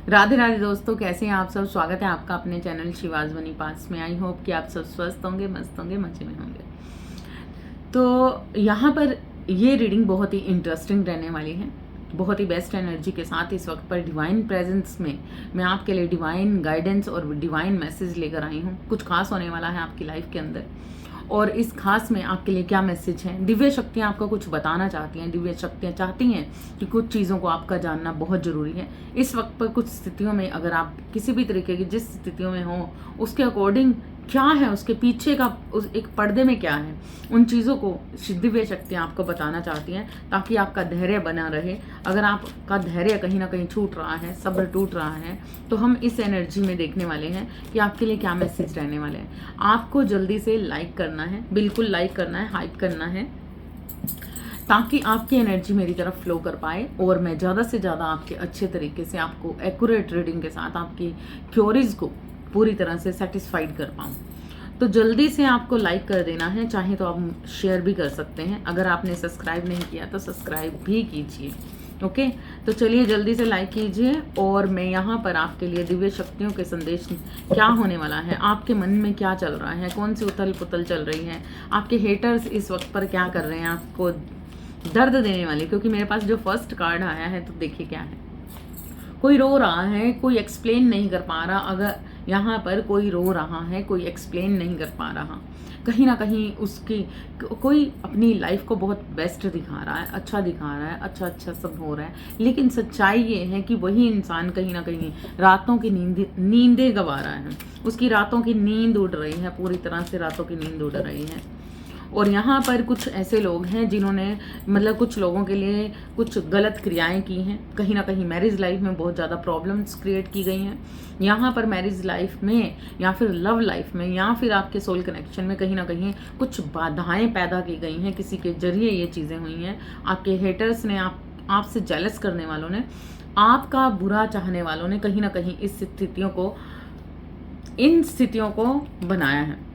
राधे राधे दोस्तों, कैसे हैं आप सब। स्वागत है आपका अपने चैनल शिवाज मनी पास में। आई होप कि आप सब स्वस्थ होंगे, मस्त होंगे, मजे में होंगे। तो यहाँ पर ये रीडिंग बहुत ही इंटरेस्टिंग रहने वाली है, बहुत ही बेस्ट एनर्जी के साथ। इस वक्त पर डिवाइन प्रेजेंस में मैं आपके लिए डिवाइन गाइडेंस और डिवाइन मैसेज लेकर आई हूँ। कुछ खास होने वाला है आपकी लाइफ के अंदर, और इस खास में आपके लिए क्या मैसेज है। दिव्य शक्तियाँ आपको कुछ बताना चाहती हैं। दिव्य शक्तियाँ चाहती हैं कि कुछ चीज़ों को आपका जानना बहुत ज़रूरी है। इस वक्त पर कुछ स्थितियों में अगर आप किसी भी तरीके की जिस स्थितियों में हो, उसके अकॉर्डिंग क्या है, उसके पीछे का उस एक पर्दे में क्या है, उन चीज़ों को दिव्य शक्तियाँ आपको बताना चाहती हैं, ताकि आपका धैर्य बना रहे। अगर आपका धैर्य कहीं ना कहीं छूट रहा है, सब्र टूट रहा है, तो हम इस एनर्जी में देखने वाले हैं कि आपके लिए क्या मैसेज रहने वाले हैं। आपको जल्दी से लाइक करना है, बिल्कुल लाइक करना है, हाइप करना है, ताकि आपकी एनर्जी मेरी तरफ फ्लो कर पाए और मैं ज़्यादा से ज़्यादा आपके अच्छे तरीके से आपको एक्यूरेट रीडिंग के साथ आपकी क्योरीज को पूरी तरह से सेटिस्फाइड कर पाऊँ। तो जल्दी से आपको लाइक कर देना है, चाहे तो आप शेयर भी कर सकते हैं। अगर आपने सब्सक्राइब नहीं किया तो सब्सक्राइब भी कीजिए। ओके, तो चलिए जल्दी से लाइक कीजिए। और मैं यहाँ पर आपके लिए दिव्य शक्तियों के संदेश क्या होने वाला है, आपके मन में क्या चल रहा है, कौन सी उथल पुथल चल रही है, आपके हेटर्स इस वक्त पर क्या कर रहे हैं आपको दर्द देने वाले। क्योंकि मेरे पास जो फर्स्ट कार्ड आया है, तो देखिए क्या है। कोई रो रहा है, कोई एक्सप्लेन नहीं कर पा रहा। अगर यहाँ पर कोई रो रहा है, कोई एक्सप्लेन नहीं कर पा रहा, कहीं ना कहीं उसकी कोई अपनी लाइफ को बहुत बेस्ट दिखा रहा है, अच्छा दिखा रहा है, अच्छा अच्छा सब हो रहा है, लेकिन सच्चाई ये है कि वही इंसान कहीं ना कहीं रातों की नींदें गवा रहा है। उसकी रातों की नींद उड़ रही है, पूरी तरह से रातों की नींद उड़ रही है। और यहाँ पर कुछ ऐसे लोग हैं जिन्होंने मतलब कुछ लोगों के लिए कुछ गलत क्रियाएं की हैं। कहीं ना कहीं मैरिज लाइफ में बहुत ज़्यादा प्रॉब्लम्स क्रिएट की गई हैं। यहाँ पर मैरिज लाइफ में या फिर लव लाइफ में या फिर आपके सोल कनेक्शन में कहीं ना कहीं कुछ बाधाएं पैदा की गई हैं। किसी के जरिए ये चीज़ें हुई हैं। आपके हेटर्स ने, आपसे जेलस करने वालों ने, आपका बुरा चाहने वालों ने कहीं ना कहीं इन स्थितियों को बनाया है।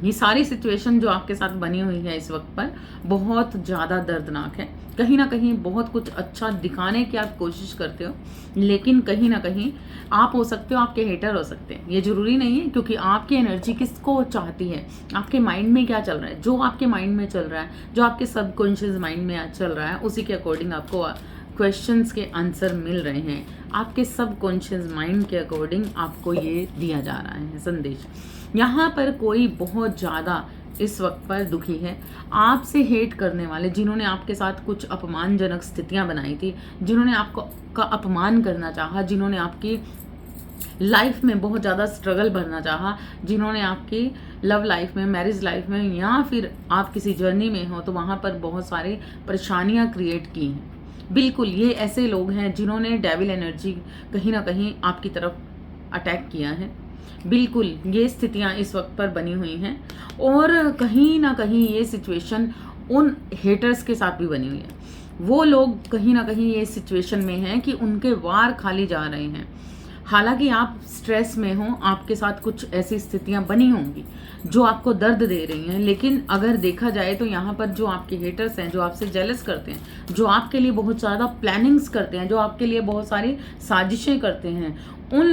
ये सारी सिचुएशन जो आपके साथ बनी हुई है इस वक्त पर बहुत ज़्यादा दर्दनाक है। कहीं ना कहीं बहुत कुछ अच्छा दिखाने की आप कोशिश करते हो, लेकिन कहीं ना कहीं आप हो सकते हो, आपके हेटर हो सकते हैं, ये जरूरी नहीं है। क्योंकि आपकी एनर्जी किसको चाहती है, आपके माइंड में क्या चल रहा है, जो आपके माइंड में चल रहा है, जो आपके सबकॉन्शियस माइंड में चल रहा है, उसी के अकॉर्डिंग आपको क्वेश्चंस के आंसर मिल रहे हैं। आपके सबकॉन्शियस माइंड के अकॉर्डिंग आपको ये दिया जा रहा है संदेश। यहाँ पर कोई बहुत ज़्यादा इस वक्त पर दुखी है। आपसे हेट करने वाले, जिन्होंने आपके साथ कुछ अपमानजनक स्थितियाँ बनाई थी, जिन्होंने आपको का अपमान करना चाहा, जिन्होंने आपकी लाइफ में बहुत ज़्यादा स्ट्रगल भरना चाहा, जिन्होंने आपकी लव लाइफ में, मैरिज लाइफ में, या फिर आप किसी जर्नी में हो तो वहाँ पर बहुत सारी परेशानियाँ क्रिएट की हैं। बिल्कुल ये ऐसे लोग हैं जिन्होंने डेविल एनर्जी कहीं ना कहीं आपकी तरफ अटैक किया है। बिल्कुल ये स्थितियां इस वक्त पर बनी हुई हैं, और कहीं ना कहीं ये सिचुएशन उन हेटर्स के साथ भी बनी हुई है। वो लोग कहीं ना कहीं ये सिचुएशन में हैं कि उनके वार खाली जा रहे हैं। हालांकि आप स्ट्रेस में हो, आपके साथ कुछ ऐसी स्थितियां बनी होंगी जो आपको दर्द दे रही हैं, लेकिन अगर देखा जाए तो यहाँ पर जो आपके हेटर्स हैं, जो आपसे जेलस करते हैं, जो आपके लिए बहुत ज़्यादा प्लानिंग्स करते हैं, जो आपके लिए बहुत सारी साजिशें करते हैं, उन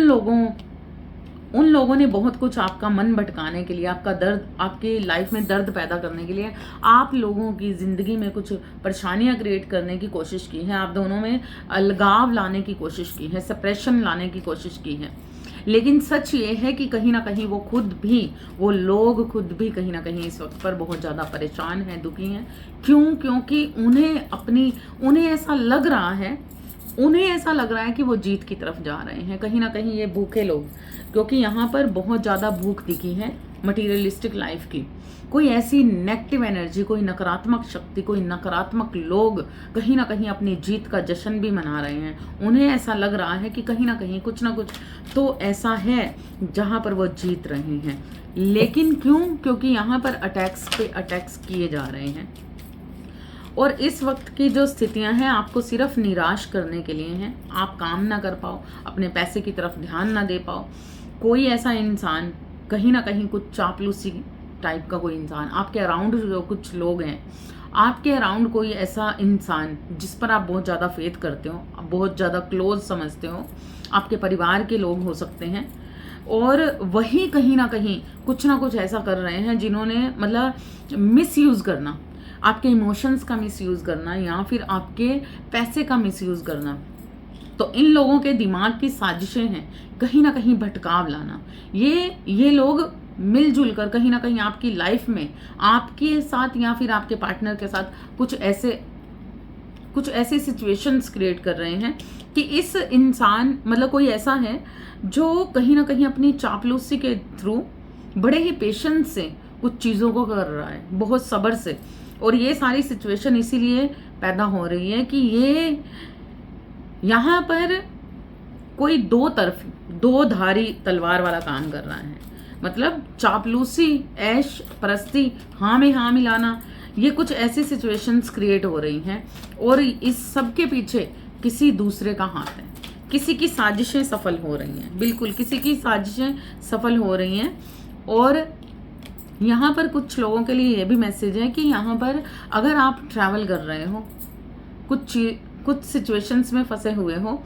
लोगों ने बहुत कुछ आपका मन भटकाने के लिए, आपका दर्द, आपकी लाइफ में दर्द पैदा करने के लिए, आप लोगों की ज़िंदगी में कुछ परेशानियां क्रिएट करने की कोशिश की है। आप दोनों में अलगाव लाने की कोशिश की है, सेपरेशन लाने की कोशिश की है। लेकिन सच ये है कि कहीं ना कहीं वो लोग खुद भी कहीं ना कहीं इस वक्त पर बहुत ज़्यादा परेशान हैं, दुखी हैं। क्यों? क्योंकि उन्हें ऐसा लग रहा है कि वो जीत की तरफ जा रहे हैं। कहीं ना कहीं ये भूखे लोग, क्योंकि यहाँ पर बहुत ज़्यादा भूख दिखी है मटीरियलिस्टिक लाइफ की। कोई ऐसी नेगेटिव एनर्जी, कोई नकारात्मक शक्ति, कोई नकारात्मक लोग कहीं ना कहीं अपनी जीत का जश्न भी मना रहे हैं। उन्हें ऐसा लग रहा है कि कहीं ना कहीं कुछ ना कुछ तो ऐसा है जहाँ पर वो जीत रहे हैं। लेकिन क्यों? क्योंकि यहाँ पर अटैक्स पे अटैक्स किए जा रहे हैं। और इस वक्त की जो स्थितियां हैं आपको सिर्फ निराश करने के लिए हैं। आप काम ना कर पाओ, अपने पैसे की तरफ ध्यान ना दे पाओ। कोई ऐसा इंसान, कहीं ना कहीं कुछ चापलूसी टाइप का कोई इंसान, आपके अराउंड जो कुछ लोग हैं, आपके अराउंड कोई ऐसा इंसान जिस पर आप बहुत ज़्यादा फेथ करते हो, बहुत ज़्यादा क्लोज समझते हो, आपके परिवार के लोग हो सकते हैं, और वही कहीं ना कुछ ऐसा कर रहे हैं जिन्होंने मतलब मिसयूज़ करना, आपके इमोशंस का मिसयूज़ करना या फिर आपके पैसे का मिसयूज़ करना। तो इन लोगों के दिमाग की साजिशें हैं कहीं ना कहीं भटकाव लाना। ये लोग मिलजुल कर कहीं ना कहीं आपकी लाइफ में आपके साथ या फिर आपके पार्टनर के साथ कुछ ऐसे सिचुएशंस क्रिएट कर रहे हैं कि इस इंसान मतलब कोई ऐसा है जो कहीं ना कहीं अपनी चापलूसी के थ्रू बड़े ही पेशेंस से कुछ चीज़ों को कर रहा है, बहुत सब्र से। और ये सारी सिचुएशन इसीलिए पैदा हो रही है कि ये यहाँ पर कोई दो धारी तलवार वाला काम कर रहा है। मतलब चापलूसी, ऐश परस्ती, हाँ में हाँ मिलाना, ये कुछ ऐसी सिचुएशंस क्रिएट हो रही हैं और इस सब के पीछे किसी दूसरे का हाथ है। किसी की साजिशें सफल हो रही हैं, बिल्कुल किसी की साजिशें सफल हो रही हैं। और यहाँ पर कुछ लोगों के लिए ये भी मैसेज है कि यहाँ पर अगर आप ट्रैवल कर रहे हो, कुछ सिचुएशंस में फंसे हुए हो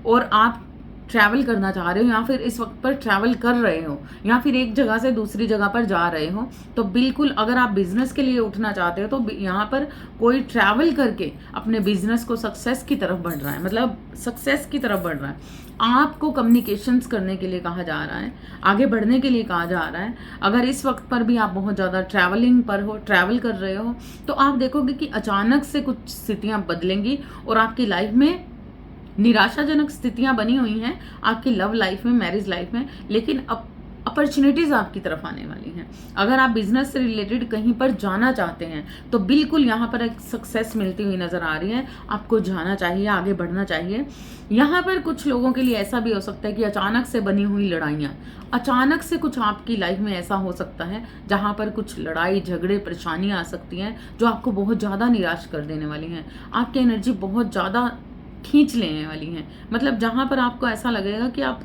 और आप ट्रैवल करना चाह रहे हो या फिर इस वक्त पर ट्रैवल कर रहे हो या फिर एक जगह से दूसरी जगह पर जा रहे हो, तो बिल्कुल अगर आप बिजनेस के लिए उठना चाहते हो तो यहाँ पर कोई ट्रैवल करके अपने बिजनेस को सक्सेस की तरफ बढ़ रहा है, मतलब सक्सेस की तरफ बढ़ रहा है। आपको कम्युनिकेशंस करने के लिए कहा जा रहा है, आगे बढ़ने के लिए कहा जा रहा है। अगर इस वक्त पर भी आप बहुत ज़्यादा ट्रैवलिंग पर हो, ट्रैवल कर रहे हो, तो आप देखोगे कि अचानक से कुछ स्थितियाँ बदलेंगी और आपकी लाइफ में निराशाजनक स्थितियां बनी हुई हैं आपकी लव लाइफ में, मैरिज लाइफ में, लेकिन अब अपॉर्चुनिटीज आपकी तरफ आने वाली हैं। अगर आप बिजनेस से रिलेटेड कहीं पर जाना चाहते हैं तो बिल्कुल यहाँ पर एक सक्सेस मिलती हुई नजर आ रही है। आपको जाना चाहिए, आगे बढ़ना चाहिए। यहाँ पर कुछ लोगों के लिए ऐसा भी हो सकता है कि अचानक से बनी हुई लड़ाइयाँ, अचानक से कुछ आपकी लाइफ में ऐसा हो सकता है जहाँ पर कुछ लड़ाई झगड़े परेशानियाँ आ सकती हैं जो आपको बहुत ज़्यादा निराश कर देने वाली हैं, आपकी एनर्जी बहुत ज़्यादा खींच लेने वाली हैं। मतलब जहाँ पर आपको ऐसा लगेगा कि आप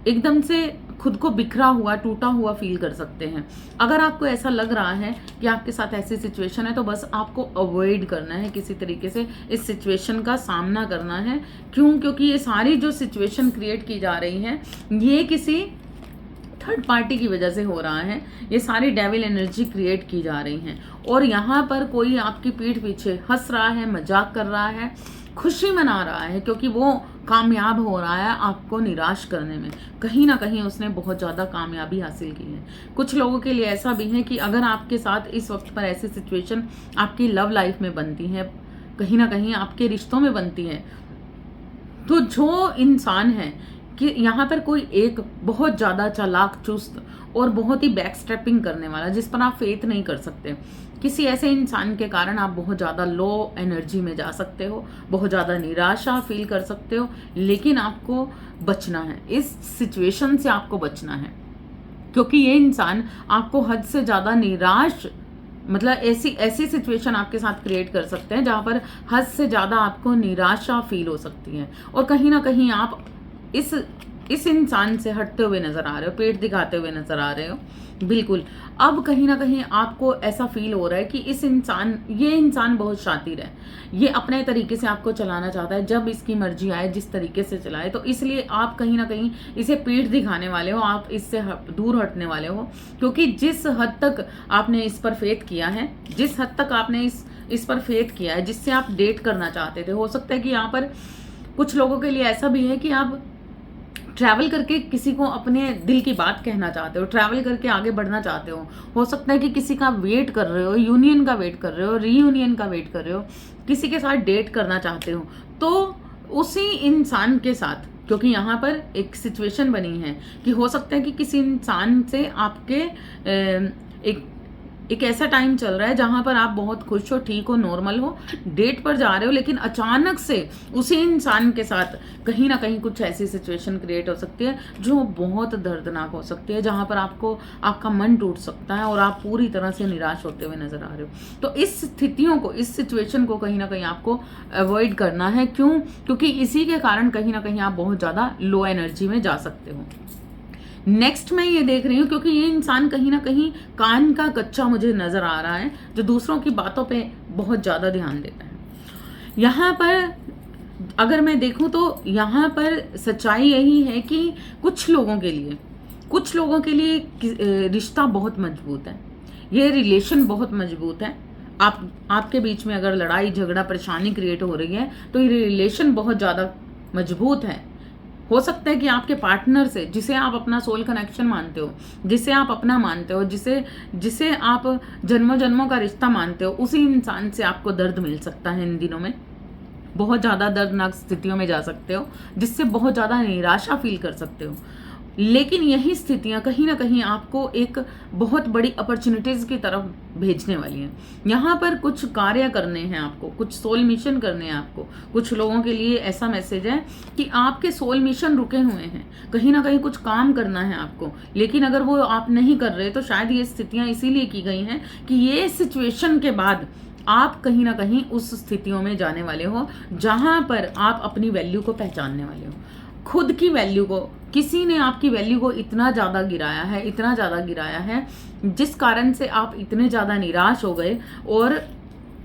एकदम से खुद को बिखरा हुआ, टूटा हुआ फील कर सकते हैं। अगर आपको ऐसा लग रहा है कि आपके साथ ऐसी सिचुएशन है तो बस आपको अवॉइड करना है, किसी तरीके से इस सिचुएशन का सामना करना है। क्योंकि ये सारी जो सिचुएशन क्रिएट की जा रही है ये किसी थर्ड पार्टी की वजह से हो रहा है। ये सारी डेविल एनर्जी क्रिएट की जा रही हैं और यहाँ पर कोई आपकी पीठ पीछे हंस रहा है, मजाक कर रहा है, खुशी मना रहा है क्योंकि वो कामयाब हो रहा है आपको निराश करने में। कहीं ना कहीं उसने बहुत ज़्यादा कामयाबी हासिल की है। कुछ लोगों के लिए ऐसा भी है कि अगर आपके साथ इस वक्त पर ऐसी सिचुएशन आपकी लव लाइफ में बनती है, कहीं ना कहीं आपके रिश्तों में बनती है, तो जो इंसान है कि यहाँ पर कोई एक बहुत ज़्यादा चालाक, चुस्त और बहुत ही बैक स्टेपिंग करने वाला, जिस पर आप फेथ नहीं कर सकते, किसी ऐसे इंसान के कारण आप बहुत ज़्यादा लो एनर्जी में जा सकते हो, बहुत ज़्यादा निराशा फील कर सकते हो। लेकिन आपको बचना है, इस सिचुएशन से आपको बचना है क्योंकि ये इंसान आपको हद से ज़्यादा निराश, मतलब ऐसी सिचुएशन आपके साथ क्रिएट कर सकते हैं जहाँ पर हद से ज़्यादा आपको निराशा फील हो सकती है और कहीं ना कहीं आप इस इंसान से हटते हुए नजर आ रहे हो, पेट दिखाते हुए नजर आ रहे हो। बिल्कुल अब कहीं ना कहीं आपको ऐसा फील हो रहा है कि ये इंसान बहुत शातिर है, ये अपने तरीके से आपको चलाना चाहता है, जब इसकी मर्जी आए जिस तरीके से चलाए। तो इसलिए आप कहीं ना कहीं इसे पीठ दिखाने वाले हो, आप इससे दूर हटने वाले हो क्योंकि जिस हद तक आपने इस पर फेथ किया है, जिस हद तक आपने इस पर फेथ किया है, जिससे आप डेट करना चाहते थे, हो सकता है कि यहाँ पर कुछ लोगों के लिए ऐसा भी है कि आप ट्रैवल करके किसी को अपने दिल की बात कहना चाहते हो, ट्रैवल करके आगे बढ़ना चाहते हो सकता है कि किसी का वेट कर रहे हो, यूनियन का वेट कर रहे हो, रीयूनियन का वेट कर रहे हो, किसी के साथ डेट करना चाहते हो। तो उसी इंसान के साथ, क्योंकि यहाँ पर एक सिचुएशन बनी है कि हो सकता है कि किसी इंसान से आपके एक ऐसा टाइम चल रहा है जहां पर आप बहुत खुश हो, ठीक हो, नॉर्मल हो, डेट पर जा रहे हो, लेकिन अचानक से उसी इंसान के साथ कहीं ना कहीं कुछ ऐसी सिचुएशन क्रिएट हो सकती है जो बहुत दर्दनाक हो सकती है, जहां पर आपका मन टूट सकता है और आप पूरी तरह से निराश होते हुए नजर आ रहे हो। तो इस स्थितियों को, इस सिचुएशन को कहीं ना कहीं आपको अवॉइड करना है। क्यों? क्योंकि इसी के कारण कहीं ना कहीं आप बहुत ज़्यादा लो एनर्जी में जा सकते हो। नेक्स्ट मैं ये देख रही हूँ, क्योंकि ये इंसान कहीं ना कहीं कान का कच्चा मुझे नजर आ रहा है, जो दूसरों की बातों पे बहुत ज्यादा ध्यान देता है। यहाँ पर अगर मैं देखूं तो यहाँ पर सच्चाई यही है कि कुछ लोगों के लिए रिश्ता बहुत मजबूत है, ये रिलेशन बहुत मजबूत है। आपके बीच में अगर लड़ाई झगड़ा परेशानी क्रिएट हो रही है तो ये रिलेशन बहुत ज़्यादा मजबूत है। हो सकता है कि आपके पार्टनर से, जिसे आप अपना सोल कनेक्शन मानते हो, जिसे आप अपना मानते हो, जिसे आप जन्मों जन्मों का रिश्ता मानते हो, उसी इंसान से आपको दर्द मिल सकता है। इन दिनों में बहुत ज़्यादा दर्दनाक स्थितियों में जा सकते हो, जिससे बहुत ज़्यादा निराशा फील कर सकते हो। लेकिन यही स्थितियां कहीं ना कहीं आपको एक बहुत बड़ी अपॉर्चुनिटीज की तरफ भेजने वाली हैं। यहाँ पर कुछ कार्य करने हैं आपको, कुछ सोल मिशन करने हैं आपको। कुछ लोगों के लिए ऐसा मैसेज है कि आपके सोल मिशन रुके हुए हैं, कहीं ना कहीं कुछ काम करना है आपको, लेकिन अगर वो आप नहीं कर रहे तो शायद ये स्थितियां इसीलिए की गई हैं कि ये सिचुएशन के बाद आप कहीं ना कहीं उस स्थितियों में जाने वाले हो जहां पर आप अपनी वैल्यू को पहचानने वाले हो, खुद की वैल्यू को। किसी ने आपकी वैल्यू को इतना ज़्यादा गिराया है जिस कारण से आप इतने ज़्यादा निराश हो गए, और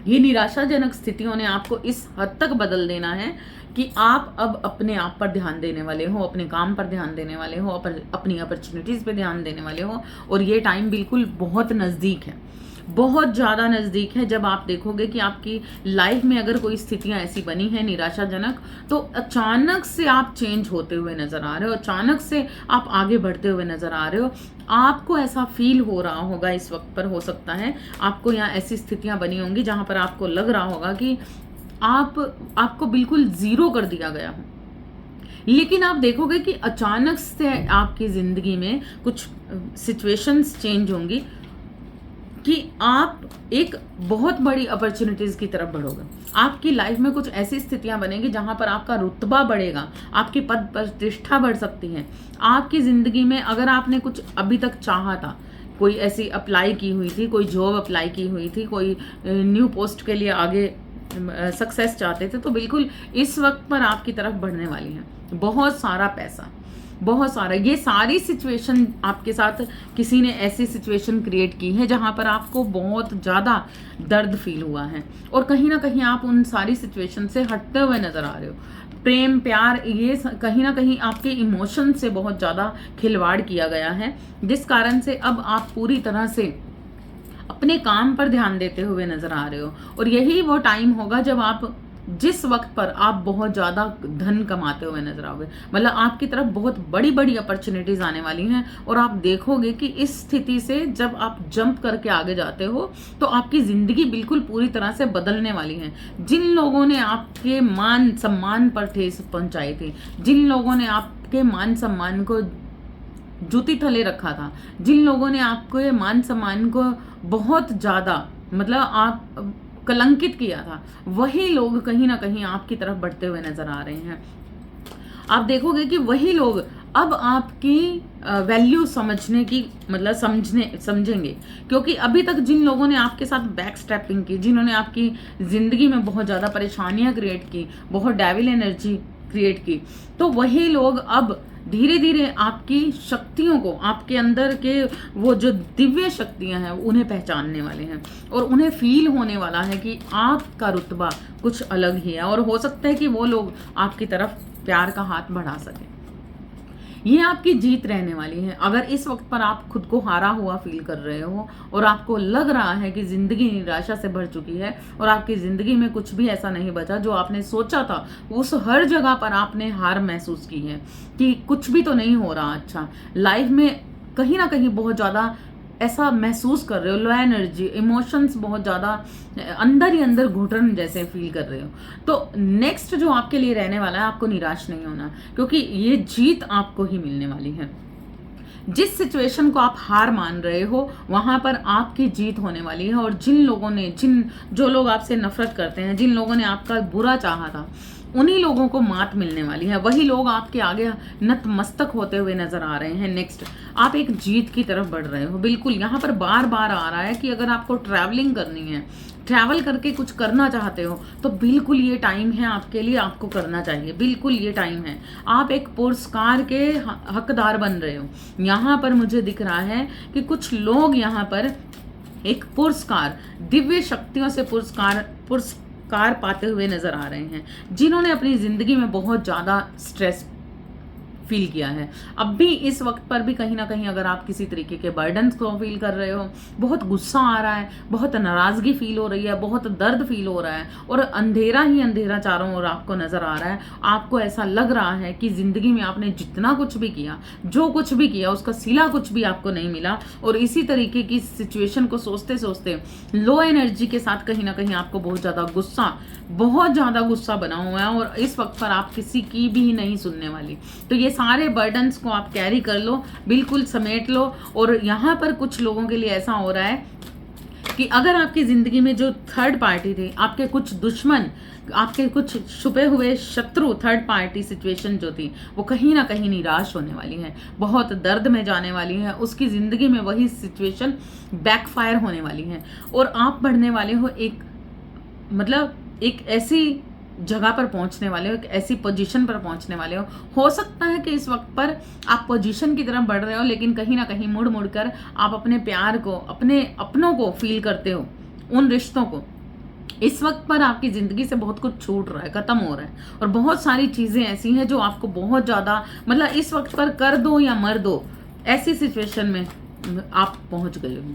ये निराशाजनक स्थितियों ने आपको इस हद तक बदल देना है कि आप अब अपने आप पर ध्यान देने वाले हो, अपने काम पर ध्यान देने वाले हो, अपनी अपॉर्चुनिटीज़ पे ध्यान देने वाले हो। और ये टाइम बिल्कुल बहुत नज़दीक है, बहुत ज़्यादा नज़दीक है। जब आप देखोगे कि आपकी लाइफ में अगर कोई स्थितियां ऐसी बनी हैं निराशाजनक, तो अचानक से आप चेंज होते हुए नज़र आ रहे हो, अचानक से आप आगे बढ़ते हुए नज़र आ रहे हो। आपको ऐसा फील हो रहा होगा इस वक्त पर, हो सकता है आपको यहाँ ऐसी स्थितियां बनी होंगी जहाँ पर आपको लग रहा होगा कि आपको बिल्कुल ज़ीरो कर दिया गया हो। लेकिन आप देखोगे कि अचानक से आपकी ज़िंदगी में कुछ सिचुएशंस चेंज होंगी कि आप एक बहुत बड़ी अपॉर्चुनिटीज़ की तरफ बढ़ोगे। आपकी लाइफ में कुछ ऐसी स्थितियां बनेंगी जहां पर आपका रुतबा बढ़ेगा, आपकी पद प्रतिष्ठा बढ़ सकती है। आपकी ज़िंदगी में अगर आपने कुछ अभी तक चाहा था, कोई ऐसी अप्लाई की हुई थी, कोई जॉब अप्लाई की हुई थी, कोई न्यू पोस्ट के लिए आगे सक्सेस चाहते थे, तो बिल्कुल इस वक्त पर आपकी तरफ बढ़ने वाली है। बहुत सारा पैसा, बहुत सारा, ये सारी सिचुएशन आपके साथ किसी ने ऐसी सिचुएशन क्रिएट की है जहाँ पर आपको बहुत ज़्यादा दर्द फील हुआ है, और कहीं ना कहीं आप उन सारी सिचुएशन से हटते हुए नज़र आ रहे हो। प्रेम प्यार, ये कहीं ना कहीं आपके इमोशन से बहुत ज़्यादा खिलवाड़ किया गया है, जिस कारण से अब आप पूरी तरह से अपने काम पर ध्यान देते हुए नज़र आ रहे हो। और यही वो टाइम होगा जब आप, जिस वक्त पर आप बहुत ज़्यादा धन कमाते हुए नजर आओगे, मतलब आपकी तरफ बहुत बड़ी बड़ी अपॉर्चुनिटीज़ आने वाली हैं, और आप देखोगे कि इस स्थिति से जब आप जंप करके आगे जाते हो तो आपकी ज़िंदगी बिल्कुल पूरी तरह से बदलने वाली है। जिन लोगों ने आपके मान सम्मान पर ठेस पहुंचाई थी, जिन लोगों ने आपके मान सम्मान को जूती थले रखा था, जिन लोगों ने आपके मान सम्मान को बहुत ज़्यादा, मतलब आप कलंकित किया था, वही लोग कहीं ना कहीं आपकी तरफ बढ़ते हुए नजर आ रहे हैं। आप देखोगे कि वही लोग अब आपकी वैल्यू समझने की, मतलब समझेंगे, क्योंकि अभी तक जिन लोगों ने आपके साथ बैक स्टेपिंग की, जिन्होंने आपकी ज़िंदगी में बहुत ज़्यादा परेशानियां क्रिएट की, बहुत डेविल एनर्जी क्रिएट की, तो वही लोग अब धीरे धीरे आपकी शक्तियों को, आपके अंदर के वो जो दिव्य शक्तियां हैं उन्हें पहचानने वाले हैं, और उन्हें फील होने वाला है कि आपका रुतबा कुछ अलग ही है, और हो सकता है कि वो लोग आपकी तरफ प्यार का हाथ बढ़ा सकें। ये आपकी जीत रहने वाली है। अगर इस वक्त पर आप खुद को हारा हुआ फील कर रहे हो और आपको लग रहा है कि जिंदगी निराशा से भर चुकी है और आपकी जिंदगी में कुछ भी ऐसा नहीं बचा जो आपने सोचा था, उस हर जगह पर आपने हार महसूस की है कि कुछ भी तो नहीं हो रहा अच्छा लाइफ में, कहीं ना कहीं बहुत ज़्यादा ऐसा महसूस कर रहे हो, लो एनर्जी, इमोशंस बहुत ज़्यादा अंदर ही अंदर घुटन जैसे फील कर रहे हो, तो नेक्स्ट जो आपके लिए रहने वाला है, आपको निराश नहीं होना, क्योंकि ये जीत आपको ही मिलने वाली है। जिस सिचुएशन को आप हार मान रहे हो वहां पर आपकी जीत होने वाली है। और जिन लोगों ने, जो लोग आपसे नफरत करते हैं, जिन लोगों ने आपका बुरा चाहा था, उन्हीं लोगों को मात मिलने वाली है, वही लोग आपके आगे नतमस्तक होते हुए नजर आ रहे हैं। नेक्स्ट, आप एक जीत की तरफ बढ़ रहे हो। बिल्कुल यहाँ पर बार बार आ रहा है कि अगर आपको ट्रैवलिंग करनी है, ट्रैवल करके कुछ करना चाहते हो, तो बिल्कुल ये टाइम है आपके लिए, आपको करना चाहिए। बिल्कुल ये टाइम है, आप एक पुरस्कार के हकदार बन रहे हो। यहाँ पर मुझे दिख रहा है कि कुछ लोग यहाँ पर एक पुरस्कार, दिव्य शक्तियों से पुरस्कार पाते हुए नजर आ रहे हैं, जिन्होंने अपनी जिंदगी में बहुत ज्यादा स्ट्रेस फील किया है। अब भी इस वक्त पर भी कहीं ना कहीं अगर आप किसी तरीके के बर्डन्स को फील कर रहे हो, बहुत गुस्सा आ रहा है, बहुत नाराजगी फील हो रही है, बहुत दर्द फील हो रहा है, और अंधेरा ही अंधेरा चारों ओर आपको नजर आ रहा है, आपको ऐसा लग रहा है कि जिंदगी में आपने जितना कुछ भी किया, जो कुछ भी किया, उसका सिला कुछ भी आपको नहीं मिला, और इसी तरीके की सिचुएशन को सोचते सोचते लो एनर्जी के साथ कहीं ना कहीं आपको बहुत ज्यादा गुस्सा बना हुआ है, और इस वक्त पर आप किसी की भी नहीं सुनने वाली। तो ये सारे बर्डन्स को आप कैरी कर लो, बिल्कुल समेट लो। और यहाँ पर कुछ लोगों के लिए ऐसा हो रहा है कि अगर आपकी जिंदगी में जो थर्ड पार्टी थी, आपके कुछ दुश्मन, आपके कुछ छुपे हुए शत्रु, थर्ड पार्टी सिचुएशन जो थी, वो कहीं ना कहीं निराश होने वाली है, बहुत दर्द में जाने वाली है, उसकी जिंदगी में वही सिचुएशन बैकफायर होने वाली है, और आप बढ़ने वाले हो एक ऐसी जगह पर पहुंचने वाले हो, एक ऐसी पोजीशन पर पहुंचने वाले हो सकता है कि इस वक्त पर आप पोजीशन की तरफ बढ़ रहे हो, लेकिन कहीं ना कहीं मुड़ मुड़ कर आप अपने प्यार को, अपने अपनों को फील करते हो, उन रिश्तों को। इस वक्त पर आपकी जिंदगी से बहुत कुछ छूट रहा है, खत्म हो रहा है, और बहुत सारी चीजें ऐसी हैं जो आपको बहुत ज्यादा इस वक्त पर कर दो या मर दो, ऐसी सिचुएशन में आप पहुंच गए हो,